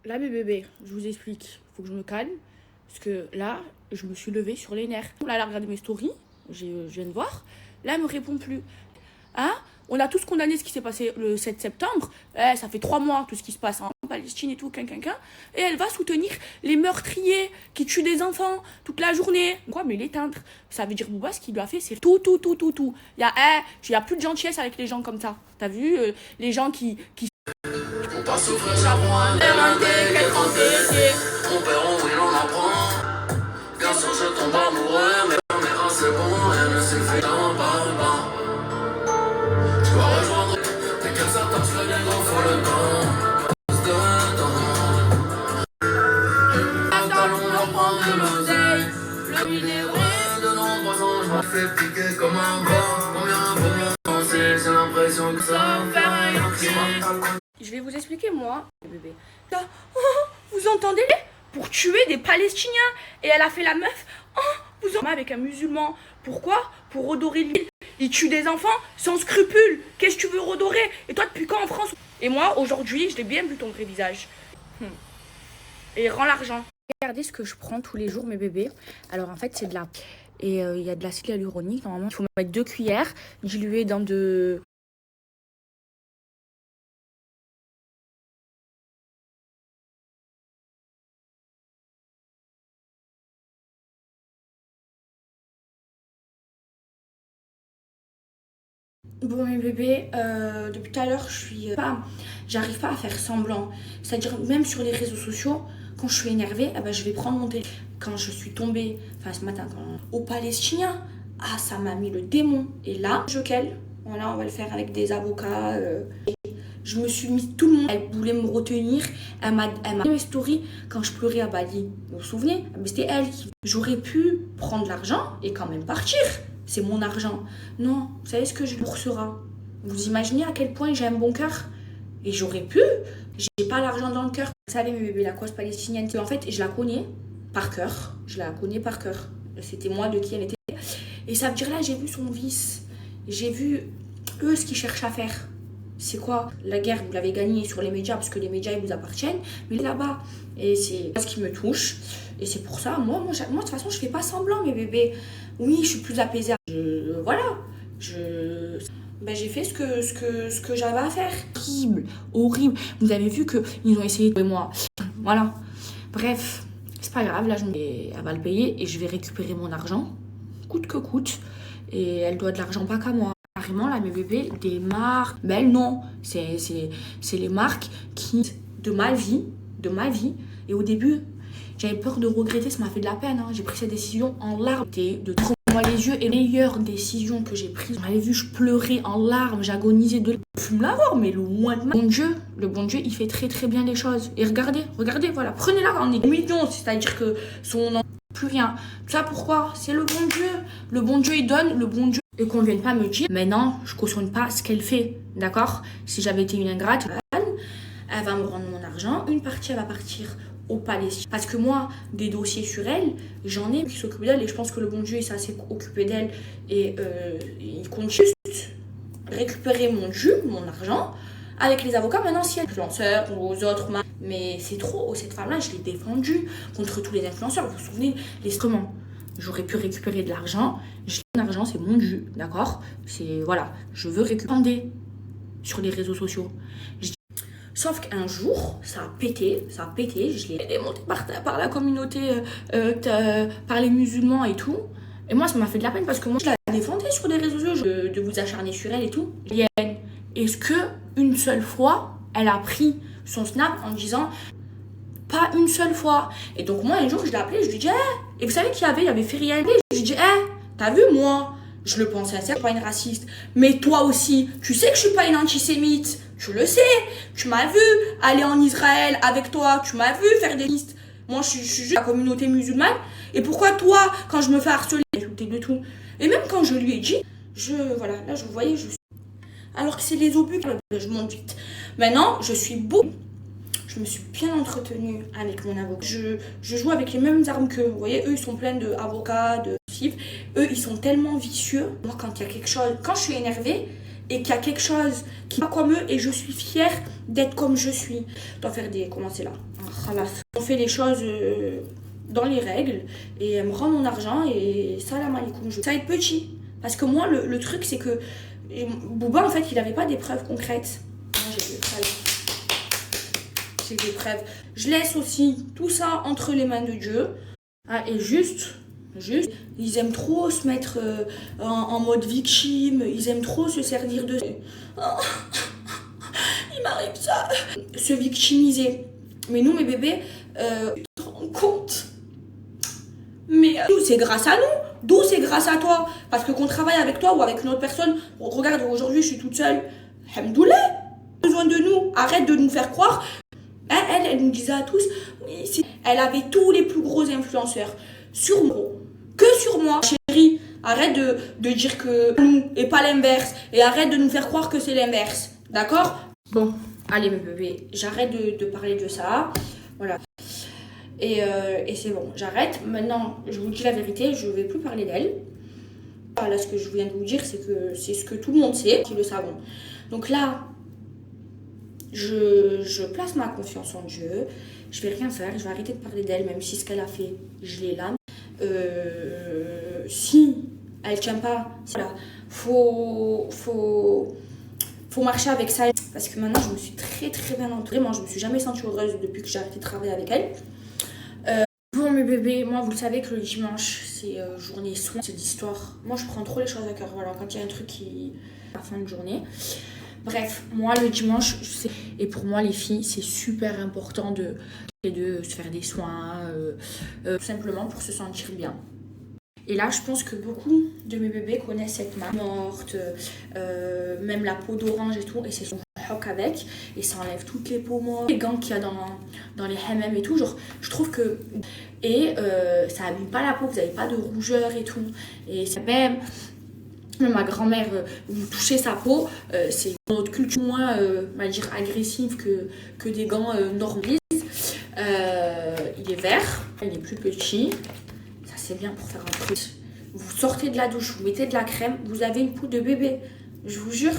Là, mes bébés, je vous explique. Faut que je me calme. Parce que là, je me suis levée sur les nerfs. Là, elle a regardé mes stories. Je viens de voir. Là, elle me répond plus. Hein? On a tous condamné ce qui s'est passé le 7 septembre. Ça fait 3 mois, tout ce qui se passe en Palestine et tout, Et elle va soutenir les meurtriers qui tuent des enfants toute la journée. Quoi, mais l'éteindre. Ça veut dire, Bouba, ce qu'il lui a fait, c'est tout. Il y a plus de gentillesse avec les gens comme ça. T'as vu? Les gens qui on passe souffrir, j'apprends à demander quel trente-deux. On perd, on brille, on apprend. Bien sûr, je tombe amoureux, mais c'est bon, rien ne suffit d'un pas. Je dois rejoindre, dès que ça torche le négro, faut le temps. Allons leur prendre de l'oseille. Le minéral de nombreux ans, je m'en fais piquer comme un vent. Combien faut penser, j'ai l'impression que ça va faire un yankee. Je vais vous expliquer, moi, bébé. Vous entendez? Pour tuer des Palestiniens. Et elle a fait la meuf. Vous en avec un musulman. Pourquoi? Pour redorer l'île. Il tue des enfants sans scrupules. Qu'est-ce que tu veux redorer? Et toi, depuis quand en France? Et moi, aujourd'hui, je l'ai bien vu ton vrai visage. Et rends l'argent. Regardez ce que je prends tous les jours, mes bébés. Alors, en fait, c'est de la... Et il y a de l'acide hyaluronique. Normalement, il faut mettre 2 cuillères diluées dans de... Bon mes bébés, depuis tout à l'heure j'arrive pas à faire semblant. C'est-à-dire même sur les réseaux sociaux, quand je suis énervée, je vais prendre mon téléphone. Quand je suis tombée, ce matin, au Palestinien, ça m'a mis le démon. Et là, voilà, on va le faire avec des avocats. Je me suis mis tout le monde. Elle voulait me retenir. Elle m'a fait une story quand je pleurais à Bali. Vous vous souvenez? C'était elle qui... J'aurais pu prendre l'argent et quand même partir. C'est mon argent. Non, vous savez ce que je bourserai? Vous imaginez à quel point j'ai un bon cœur? Et j'aurais pu. J'ai pas l'argent dans le cœur. Vous savez, mes bébés, la cause palestinienne, en fait, je la connais par cœur. C'était moi de qui elle était. Et ça veut dire là, j'ai vu son vice. J'ai vu eux ce qu'ils cherchent à faire. C'est quoi? La guerre, vous l'avez gagnée sur les médias parce que les médias, ils vous appartiennent. Mais là-bas, et c'est ce qui me touche. Et c'est pour ça, moi, de toute façon, je fais pas semblant, mes bébés. Oui, je suis plus apaisée. J'ai fait ce que j'avais à faire. Horrible. Vous avez vu qu'ils ont essayé de tuer moi. Voilà. Bref, c'est pas grave. Là, elle va le payer et je vais récupérer mon argent, coûte que coûte. Et elle doit de l'argent pas qu'à moi. Carrément, là, mes bébés, des marques. Ben non, c'est les marques de ma vie. Et au début, j'avais peur de regretter, ça m'a fait de la peine. J'ai pris cette décision en larmes. De trop moi les yeux. Et la meilleure décision que j'ai prise, vous m'avez vu, je pleurais en larmes, j'agonisais de... Fume l'avoir, mais le bon Dieu, il fait très très bien les choses. Et regardez, voilà, prenez-la, on est millions, c'est-à-dire que son nom, plus rien. Tout ça pourquoi? C'est le bon Dieu. Le bon Dieu, il donne, le bon Dieu. Et qu'on ne vienne pas me dire, maintenant, je cautionne pas ce qu'elle fait, d'accord? Si j'avais été une ingrate, elle va me rendre mon argent, une partie, elle va partir au Palestine. Parce que moi, des dossiers sur elle, j'en ai qui s'occupent d'elle et je pense que le bon Dieu, il s'est assez occupé d'elle et il compte juste récupérer mon argent avec les avocats. Maintenant, si elle est influenceur ou aux autres, mais c'est trop. Cette femme-là, je l'ai défendue contre tous les influenceurs. Vous vous souvenez, comment j'aurais pu récupérer de l'argent. L'argent, c'est mon dû, d'accord? Voilà, je veux récupérer sur les réseaux sociaux. Sauf qu'un jour, ça a pété, je l'ai démonté par la communauté, par les musulmans et tout. Et moi, ça m'a fait de la peine parce que moi, je la défendais sur les réseaux sociaux, de vous acharner sur elle et tout. Est-ce que une seule fois, elle a pris son snap en disant pas une seule fois? Et donc moi, un jour, je l'ai appelé, je lui dis et vous savez qu'il y avait Feria. Je lui dis t'as vu, moi, je le pense sincère, je suis pas une raciste. Mais toi aussi, tu sais que je suis pas une antisémite. Tu le sais, tu m'as vu aller en Israël avec toi, tu m'as vu faire des listes. Moi, je suis juste la communauté musulmane. Et pourquoi toi, quand je me fais harceler, de tout. Et même quand je lui ai dit, là, je voyais, alors que c'est les obus, je monte vite. Maintenant, je me suis bien entretenue avec mon avocat. Je joue avec les mêmes armes qu'eux. Vous voyez, eux, ils sont pleins d'avocats, de cifs. Eux, ils sont tellement vicieux. Moi, quand il y a quelque chose, quand je suis énervée, et qu'il y a quelque chose qui n'est pas comme eux et je suis fière d'être comme je suis. Je dois faire des... Comment c'est là? Khalas. On fait les choses dans les règles et elle me rend mon argent et salam alaikum. Ça va être petit. Parce que moi, le truc, c'est que Bouba, en fait, il n'avait pas des preuves concrètes. Moi, j'ai des preuves. Je laisse aussi tout ça entre les mains de Dieu. Ah, et juste, ils aiment trop se mettre en mode victime. Ils aiment trop se servir de... Oh, il m'arrive ça. Se victimiser. Mais nous, mes bébés, tu te rends compte? Mais c'est grâce à nous. D'où c'est grâce à toi. Parce que qu'on travaille avec toi ou avec une autre personne. Regarde, aujourd'hui, je suis toute seule. Hamdoulah. Besoin de nous. Arrête de nous faire croire. Elle nous disait à tous, oui, elle avait tous les plus gros influenceurs sur moi. Que sur moi. Chérie, arrête de dire que nous et pas l'inverse. Et arrête de nous faire croire que c'est l'inverse. D'accord? Bon, allez mes bébés, j'arrête de parler de ça. Voilà. Et c'est bon, j'arrête. Maintenant, je vous dis la vérité, je ne vais plus parler d'elle. Là, ce que je viens de vous dire, c'est que c'est ce que tout le monde sait, qui le savent. Donc là, je place ma confiance en Dieu. Je vais rien faire, je vais arrêter de parler d'elle, même si ce qu'elle a fait, je l'ai là. Si elle tient pas, voilà, faut marcher avec ça. Parce que maintenant, je me suis très très bien entourée. Moi, je me suis jamais sentie heureuse depuis que j'ai arrêté de travailler avec elle. Bon mes bébés, moi vous le savez que le dimanche c'est journée soin, c'est l'histoire. Moi je prends trop les choses à cœur, voilà, quand il y a un truc qui... à la fin de journée. Bref, moi le dimanche, je sais, et pour moi les filles, c'est super important de se faire des soins, tout simplement pour se sentir bien. Et là, je pense que beaucoup de mes bébés connaissent cette main morte, même la peau d'orange et tout, et c'est son hoc avec, et ça enlève toutes les peaux mortes, les gants qu'il y a dans les hammams et tout, genre, je trouve que... Et ça abîme pas la peau, vous n'avez pas de rougeur et tout, et c'est même ma grand-mère, vous touchez sa peau, c'est une autre culture moins, on va dire, agressive que des gants normaux. Il est vert, il est plus petit. C'est bien pour faire un truc. Vous sortez de la douche, vous mettez de la crème, vous avez une peau de bébé, je vous jure.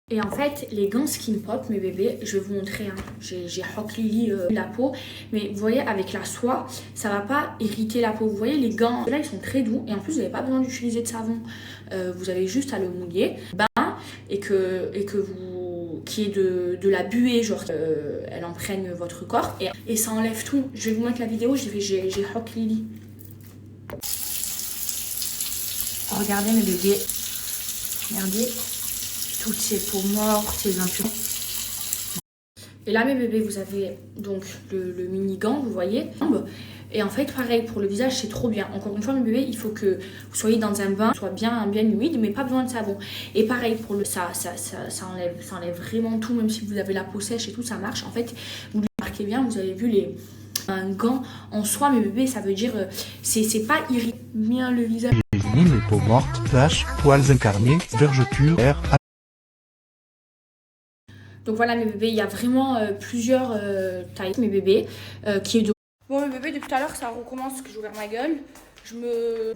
Et en fait, les gants Skin Pop, mes bébés, je vais vous montrer. Hein. J'ai Rock Lily la peau, mais vous voyez, avec la soie, ça va pas irriter la peau. Vous voyez, les gants, là, ils sont très doux et en plus, vous n'avez pas besoin d'utiliser de savon. Vous avez juste à le mouiller, et que vous... qui est de la buée, genre elle imprègne votre corps et ça enlève tout. Je vais vous mettre la vidéo, j'ai Rock Lily. Regardez mes bébés, regardez toutes ces peaux mortes, ces impuretés. Et là mes bébés, vous avez donc le mini gant, vous voyez. Et en fait pareil pour le visage, c'est trop bien. Encore une fois mes bébés, il faut que vous soyez dans un bain, soit bien humide, mais pas besoin de savon. Et pareil pour le ça enlève vraiment tout, même si vous avez la peau sèche et tout, ça marche. En fait, vous le remarquez bien, vous avez vu un gant en soie, mes bébés, ça veut dire c'est pas irriter bien le visage. Élimine les peaux mortes, taches, poils incarnés, vergetures, Donc voilà mes bébés, il y a vraiment plusieurs tailles, mes bébés, qui est de... Bon mes bébés, depuis tout à l'heure ça recommence que j'ai ouvert ma gueule. De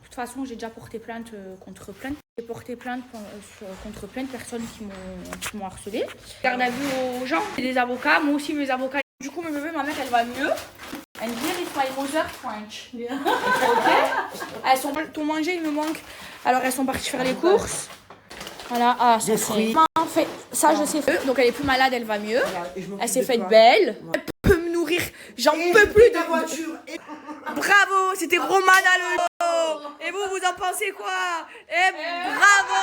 toute façon j'ai déjà porté plainte contre plainte. J'ai porté plainte contre plein de personnes qui m'ont harcelé. Garde à vue aux gens, et des avocats, moi aussi mes avocats. Du coup mes bébés, ma mère elle va mieux. And here is my mother French. Ok. Elles sont tout mangé, il me manque. Alors elles sont parties faire les courses. Voilà, ah, ça c'est... Ça je sais faire. Donc elle est plus malade, elle va mieux. Elle s'est faite belle. Elle peut me nourrir. J'en peux plus de voiture. Bravo, c'était Romana le... Et vous en pensez quoi? Et bravo.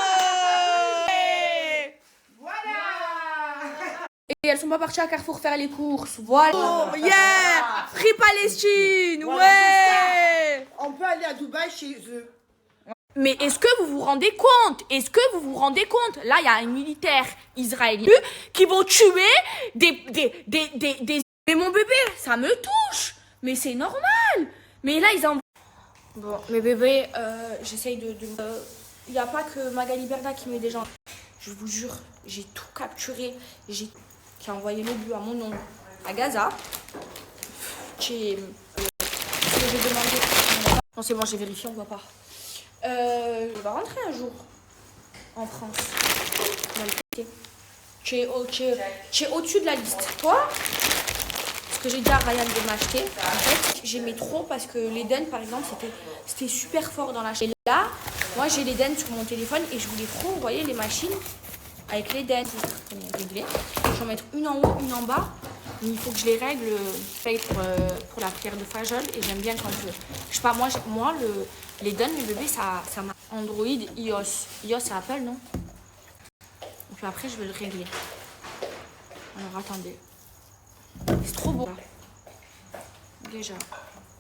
Et elles sont pas parties à Carrefour faire les courses. Voilà. Oh, yeah. Free Palestine. Ouais. On peut aller à Dubaï chez eux. Mais est-ce que vous vous rendez compte? Là, il y a un militaire israélien qui vont tuer des... Mais mon bébé, ça me touche. Mais c'est normal. Mais là, ils en... Bon, mes bébés, j'essaye de... Il n'y a pas que Magali Berda qui met des gens. Je vous jure, j'ai tout capturé. J'ai envoyé le but à mon nom à Gaza. J'ai demandé... Non, c'est bon, j'ai vérifié, on voit pas. Je vais rentrer un jour en France. Tu es au-dessus de la liste. Toi, ce que j'ai dit à Ryan de m'acheter. En fait, j'aimais trop parce que l'Eden, par exemple, c'était super fort dans la chaîne. Et là, moi, j'ai l'Eden sur mon téléphone et je voulais trop, vous voyez, les machines avec l'Eden. Je vais en mettre une en haut, une en bas. Mais il faut que je les règle pour la prière de Fajol. Et j'aime bien quand je sais pas, moi l'Eden, les bébés, ça m'a Android, iOS. iOS, c'est Apple, non? Et puis après, je vais le régler. Alors, attendez. C'est trop beau. Déjà,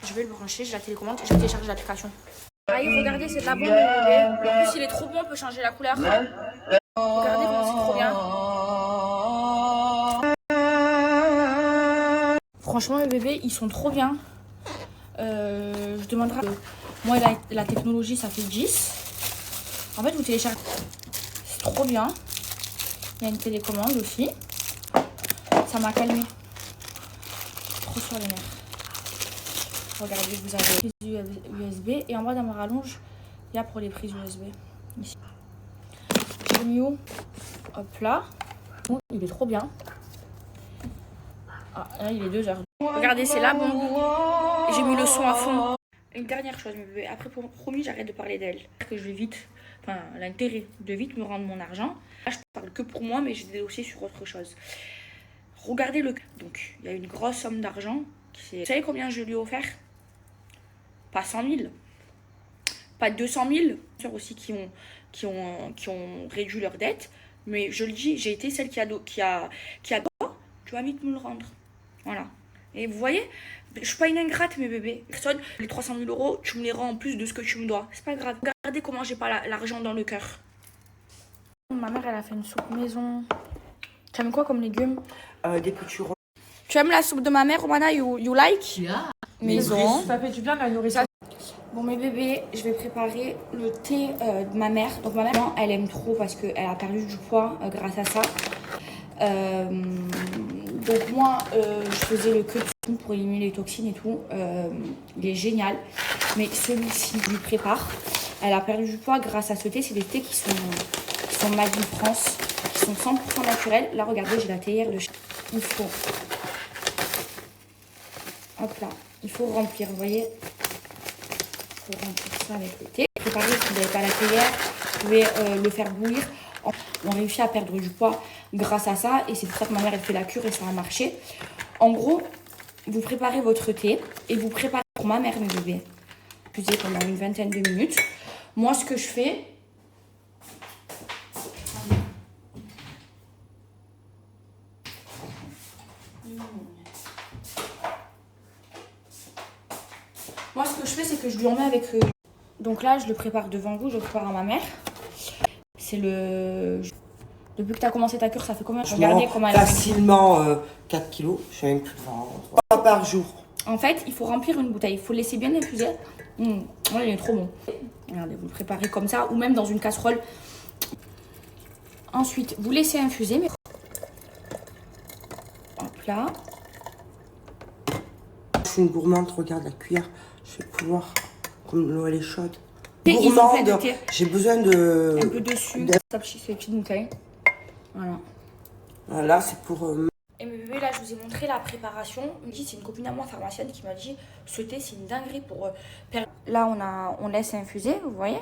je vais le brancher, j'ai la télécommande, j'ai téléchargé l'application. Regardez, c'est de la bombe, bébé. En plus, il est trop bon, on peut changer la couleur. Regardez comment c'est trop bien. Franchement, les bébés, ils sont trop bien. Je demanderai. Moi, la technologie, ça fait 10. En fait, vous téléchargez. C'est trop bien. Il y a une télécommande aussi. Ça m'a calmé. Trop sur les nerfs. Regardez, vous avez les prises USB. Et en bas dans ma rallonge, il y a pour les prises USB. Ici. J'ai mis où? Hop là. Il est trop bien. Ah, là, il est 2 heures. Regardez, c'est là, bon. J'ai mis le son à fond. Une dernière chose, mes bébés. Après, promis, j'arrête de parler d'elle. Que je vais vite, enfin, l'intérêt de vite me rendre mon argent. Là, je parle que pour moi, mais j'ai des dossiers sur autre chose. Regardez le... Donc, il y a une grosse somme d'argent. Vous savez combien je lui ai offert? Pas 100 000. Pas 200 000. Aussi qui ont réduit leur dette. Mais je le dis, j'ai été celle qui a tu vas vite me le rendre. Voilà. Et vous voyez, je suis pas une ingrate, mes bébés. Personne, les 300 000 euros, tu me les rends en plus de ce que tu me dois. C'est pas grave. Regardez comment j'ai pas l'argent dans le cœur. Ma mère, elle a fait une soupe maison. Tu aimes quoi comme légumes? Des petits ronds. Tu aimes la soupe de ma mère, Romana? You like? Yeah. Maison. Ça fait du bien de la nourriture. Bon, mes bébés, je vais préparer le thé de ma mère. Donc ma mère, elle aime trop parce qu'elle a perdu du poids grâce à ça. Donc moi, je faisais le que pour éliminer les toxines et tout. Il est génial. Mais celui-ci, je lui prépare. Elle a perdu du poids grâce à ce thé. C'est des thés qui sont made in France, qui sont 100% naturels. Là, regardez, j'ai la théière de chez... Il faut... Hop là. Il faut remplir, vous voyez. Il faut remplir ça avec le thé. Préparez, si vous n'avez pas la théière, vous pouvez le faire bouillir. On réussit à perdre du poids grâce à ça. Et c'est pour ça que ma mère, elle fait la cure et ça a marché. En gros, vous préparez votre thé et vous préparez pour ma mère, mes bébés. Cuisez pendant une vingtaine de minutes. Moi, ce que je fais... Moi, ce que je fais, c'est que je lui en mets avec... Donc là, je le prépare devant vous, je le prépare à ma mère. C'est le... Depuis que tu as commencé ta cure, ça fait combien? Regardez comment elle a... Facilement 4 kilos. Je fais même plus de 3 par jour. En fait, il faut remplir une bouteille. Il faut laisser bien infuser. Ouais, il est trop bon. Regardez, vous le préparez comme ça ou même dans une casserole. Ensuite, vous laissez infuser. Mais... Hop là. Je suis une gourmande, regarde la cuillère. Je vais pouvoir, comme l'eau elle est chaude. Gourmande, j'ai besoin de... Un peu de sucre. Ça petite petite bouteille. Voilà. Voilà, c'est pour... Et mes bébés, là, je vous ai montré la préparation. C'est une copine à moi, pharmacienne, qui m'a dit ce thé, c'est une dinguerie pour perdre. Là, on laisse infuser, vous voyez.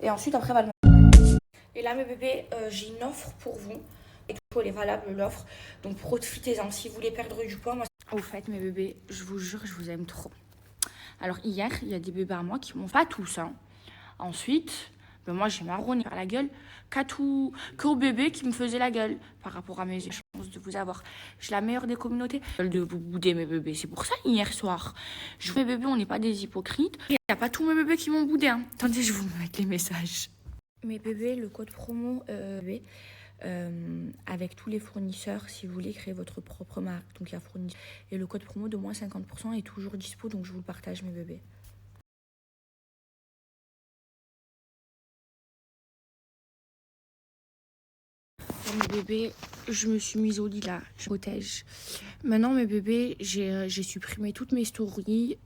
Et ensuite, après, on va le mettre. Et là, mes bébés, j'ai une offre pour vous. Et tout, elle est valable, l'offre. Donc, profitez-en. Si vous voulez perdre du poids, moi... Au fait, mes bébés, je vous jure, je vous aime trop. Alors, hier, il y a des bébés à moi qui m'ont... Pas tous, hein. Ensuite... Ben moi, j'ai marronné par la gueule qu'au bébé qui me faisait la gueule par rapport à mes chances de vous avoir. Je suis la meilleure des communautés. De vous bouder, mes bébés. C'est pour ça, hier soir, mes bébés, on n'est pas des hypocrites. Il n'y a pas tous mes bébés qui m'ont boudé. Hein. Attendez, je vous mets les messages. Mes bébés, le code promo avec tous les fournisseurs, si vous voulez créer votre propre marque. Donc, il y a fournisseur. Et le code promo de moins 50% est toujours dispo. Donc, je vous le partage, mes bébés. Mes bébés, je me suis mise au lit là, je protège. Maintenant mes bébés, j'ai supprimé toutes mes stories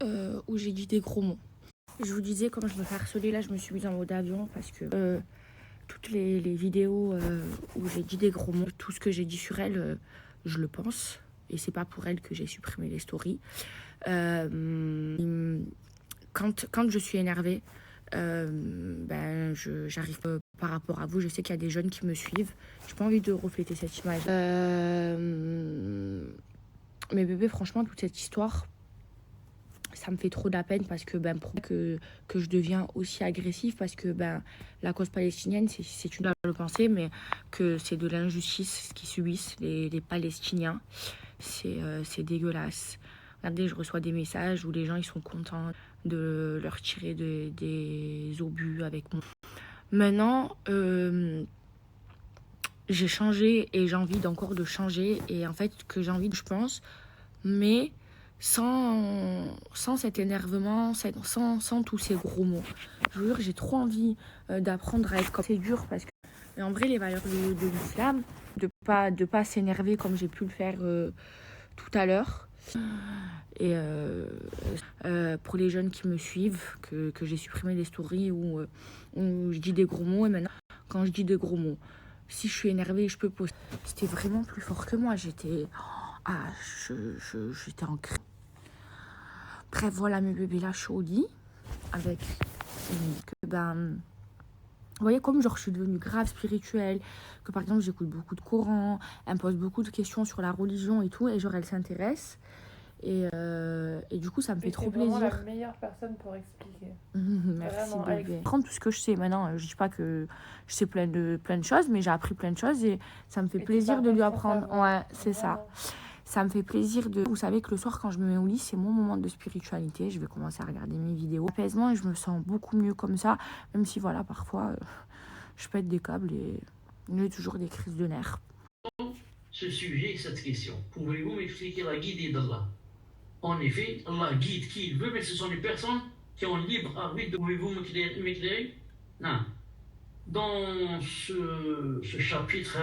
où j'ai dit des gros mots. Je vous disais, comme je me fais harceler là, je me suis mise en mode avion parce que toutes les vidéos où j'ai dit des gros mots, tout ce que j'ai dit sur elle, je le pense. et c'est pas pour elle que j'ai supprimé les stories. Quand je suis énervée, j'arrive par rapport à vous, je sais qu'il y a des jeunes qui me suivent, j'ai pas envie de refléter cette image. Mais bébé, franchement, toute cette histoire, ça me fait trop de la peine parce que que je deviens aussi agressive, parce que la cause palestinienne, c'est une le penser, mais que c'est de l'injustice qu'ils subissent les Palestiniens. C'est dégueulasse. Regardez, je reçois des messages où les gens ils sont contents de leur tirer des obus avec moi. Maintenant, j'ai changé et j'ai envie encore de changer. Et en fait, que j'ai envie, je pense, mais sans cet énervement, sans tous ces gros mots. Je vous jure, j'ai trop envie d'apprendre à être comme c'est dur parce que, et en vrai, les valeurs de l'islam, de pas s'énerver comme j'ai pu le faire tout à l'heure. Et pour les jeunes qui me suivent, que j'ai supprimé des stories où je dis des gros mots, et maintenant, quand je dis des gros mots, si je suis énervée, je peux poster. C'était vraiment plus fort que moi. J'étais en crise. Bref, voilà mes bébés là, je suis au lit avec vous voyez, comme genre je suis devenue grave spirituelle, que par exemple j'écoute beaucoup de Coran, elle me pose beaucoup de questions sur la religion et tout, et genre elle s'intéresse. Et du coup ça me fait trop plaisir. C'est vraiment la meilleure personne pour expliquer. Merci vraiment, bébé. Prendre tout ce que je sais maintenant, je dis pas que je sais plein de choses, mais j'ai appris plein de choses et ça me fait plaisir de lui apprendre. Ouais, c'est ça. Ça me fait plaisir de... Vous savez que le soir, quand je me mets au lit, c'est mon moment de spiritualité. Je vais commencer à regarder mes vidéos. Apaisement, et je me sens beaucoup mieux comme ça. Même si, voilà, parfois, je pète des câbles et j'ai toujours des crises de nerfs. Ce sujet, cette question, pouvez-vous m'expliquer la guidée d'Allah? En effet, Allah guide qui il veut, mais ce sont les personnes qui ont libre arbitre. Pouvez-vous m'éclairer? Non. Dans ce chapitre,